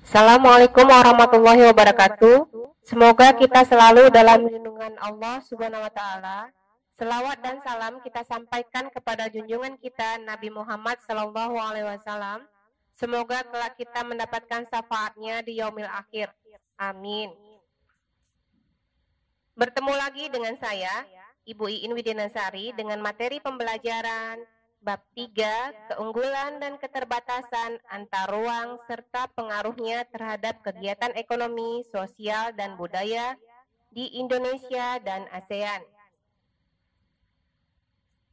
Assalamualaikum warahmatullahi wabarakatuh. Semoga kita selalu dalam lindungan Allah Subhanahu wa taala. Selawat dan salam kita sampaikan kepada junjungan kita Nabi Muhammad sallallahu alaihi wasallam. Semoga kelak kita mendapatkan syafaatnya di yaumil akhir. Amin. Bertemu lagi dengan saya, Ibu Iin Widinasari dengan materi pembelajaran Bab 3, keunggulan dan keterbatasan antar ruang serta pengaruhnya terhadap kegiatan ekonomi, sosial, dan budaya di Indonesia dan ASEAN.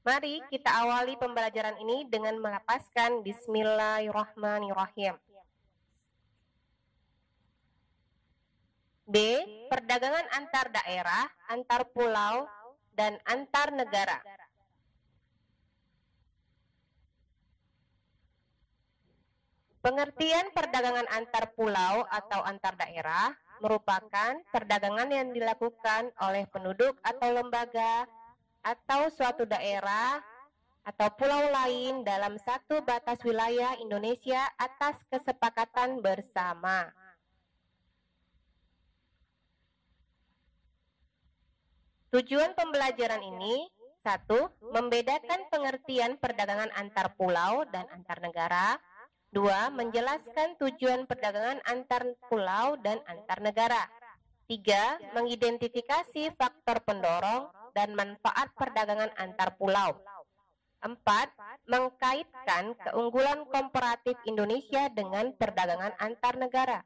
Mari kita awali pembelajaran ini dengan melafazkan Bismillahirrahmanirrahim. B. Perdagangan antar daerah, antar pulau, dan antar negara. Pengertian perdagangan antar pulau atau antar daerah merupakan perdagangan yang dilakukan oleh penduduk atau lembaga atau suatu daerah atau pulau lain dalam satu batas wilayah Indonesia atas kesepakatan bersama. Tujuan pembelajaran ini: 1. Membedakan pengertian perdagangan antar pulau dan antar negara. 2. Menjelaskan tujuan perdagangan antar pulau dan antar negara. 3. Mengidentifikasi faktor pendorong dan manfaat perdagangan antar pulau. 4. Mengkaitkan keunggulan komparatif Indonesia dengan perdagangan antar negara.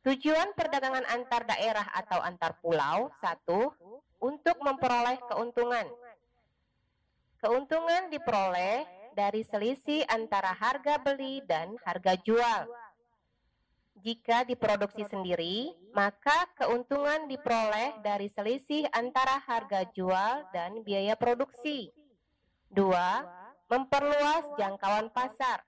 Tujuan perdagangan antar daerah atau antar pulau: 1. Untuk memperoleh keuntungan. Keuntungan diperoleh dari selisih antara harga beli dan harga jual. Jika diproduksi sendiri, maka keuntungan diperoleh dari selisih antara harga jual dan biaya produksi. 2. Memperluas jangkauan pasar.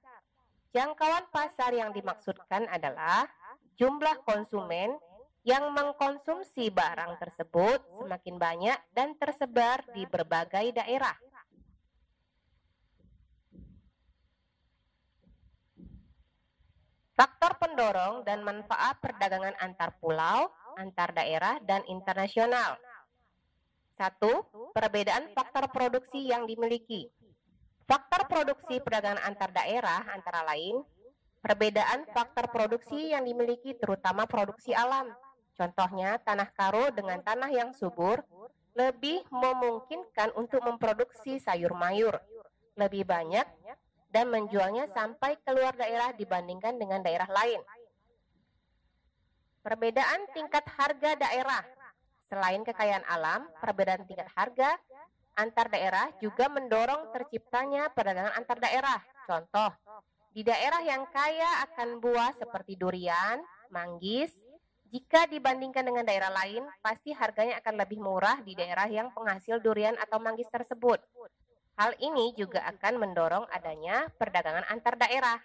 Jangkauan pasar yang dimaksudkan adalah jumlah konsumen yang mengkonsumsi barang tersebut semakin banyak dan tersebar di berbagai daerah. Faktor pendorong dan manfaat perdagangan antar pulau, antar daerah, dan internasional. 1. Perbedaan faktor produksi yang dimiliki. Faktor produksi perdagangan antar daerah antara lain: perbedaan faktor produksi yang dimiliki terutama produksi alam. Contohnya, tanah karo dengan tanah yang subur lebih memungkinkan untuk memproduksi sayur mayur lebih banyak dan menjualnya sampai keluar daerah dibandingkan dengan daerah lain. Perbedaan tingkat harga daerah. Selain kekayaan alam, perbedaan tingkat harga antar daerah juga mendorong terciptanya perdagangan antar daerah. Contoh, di daerah yang kaya akan buah seperti durian, manggis, jika dibandingkan dengan daerah lain, pasti harganya akan lebih murah di daerah yang penghasil durian atau manggis tersebut. Hal ini juga akan mendorong adanya perdagangan antar daerah.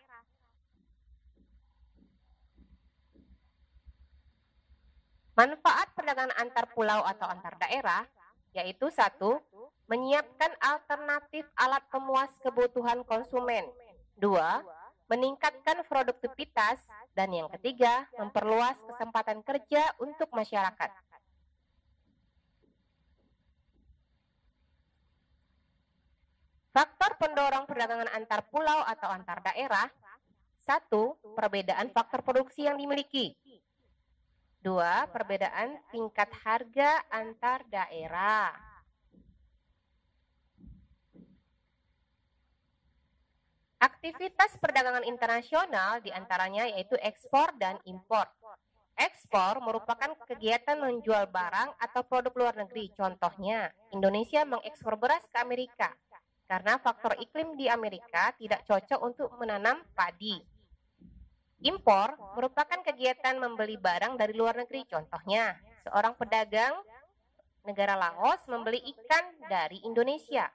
Manfaat perdagangan antar pulau atau antar daerah yaitu: 1. Menyiapkan alternatif alat pemuas kebutuhan konsumen. 2. Meningkatkan produktivitas. Dan yang ketiga, memperluas kesempatan kerja untuk masyarakat. Faktor pendorong perdagangan antar pulau atau antar daerah. 1. Perbedaan faktor produksi yang dimiliki. 2. Perbedaan tingkat harga antar daerah. Aktivitas perdagangan internasional diantaranya yaitu ekspor dan impor. Ekspor merupakan kegiatan menjual barang atau produk luar negeri. Contohnya, Indonesia mengekspor beras ke Amerika karena faktor iklim di Amerika tidak cocok untuk menanam padi. Impor merupakan kegiatan membeli barang dari luar negeri. Contohnya, seorang pedagang negara Laos membeli ikan dari Indonesia.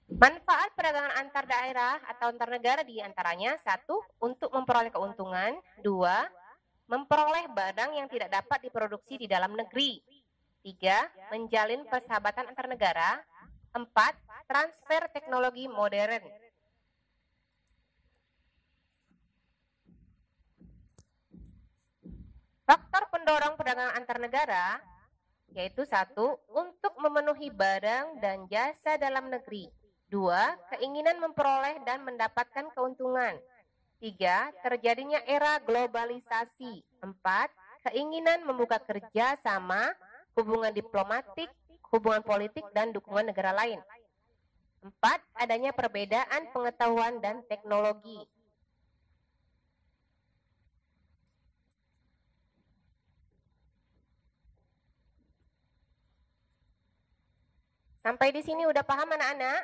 Manfaat perdagangan antar daerah atau antar negara diantaranya: 1. Untuk memperoleh keuntungan. 2. Memperoleh barang yang tidak dapat diproduksi di dalam negeri. 3. Menjalin persahabatan antar negara. 4. Transfer teknologi modern. Faktor pendorong perdagangan antar negara yaitu 1. Untuk memenuhi barang dan jasa dalam negeri. 2. Keinginan memperoleh dan mendapatkan keuntungan. 3. Terjadinya era globalisasi. 4. Keinginan membuka kerja sama, hubungan diplomatik, hubungan politik, dan dukungan negara lain. 4. Adanya perbedaan pengetahuan dan teknologi. Sampai di sini udah paham anak-anak?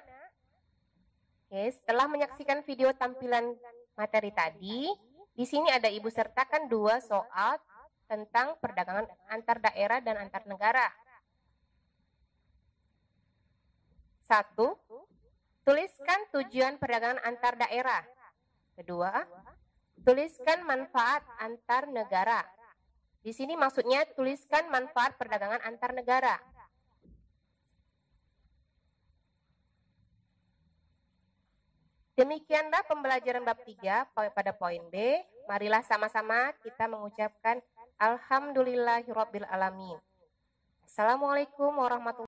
Oke, setelah menyaksikan video tampilan materi tadi, di sini ada Ibu sertakan 2 soal tentang perdagangan antar daerah dan antar negara. 1. Tuliskan tujuan perdagangan antar daerah. 2. Tuliskan manfaat antar negara. Di sini maksudnya tuliskan manfaat perdagangan antar negara. Demikianlah pembelajaran bab 3 pada poin B. Marilah sama-sama kita mengucapkan Alhamdulillahirabbil alamin. Assalamualaikum warahmatullahi wabarakatuh.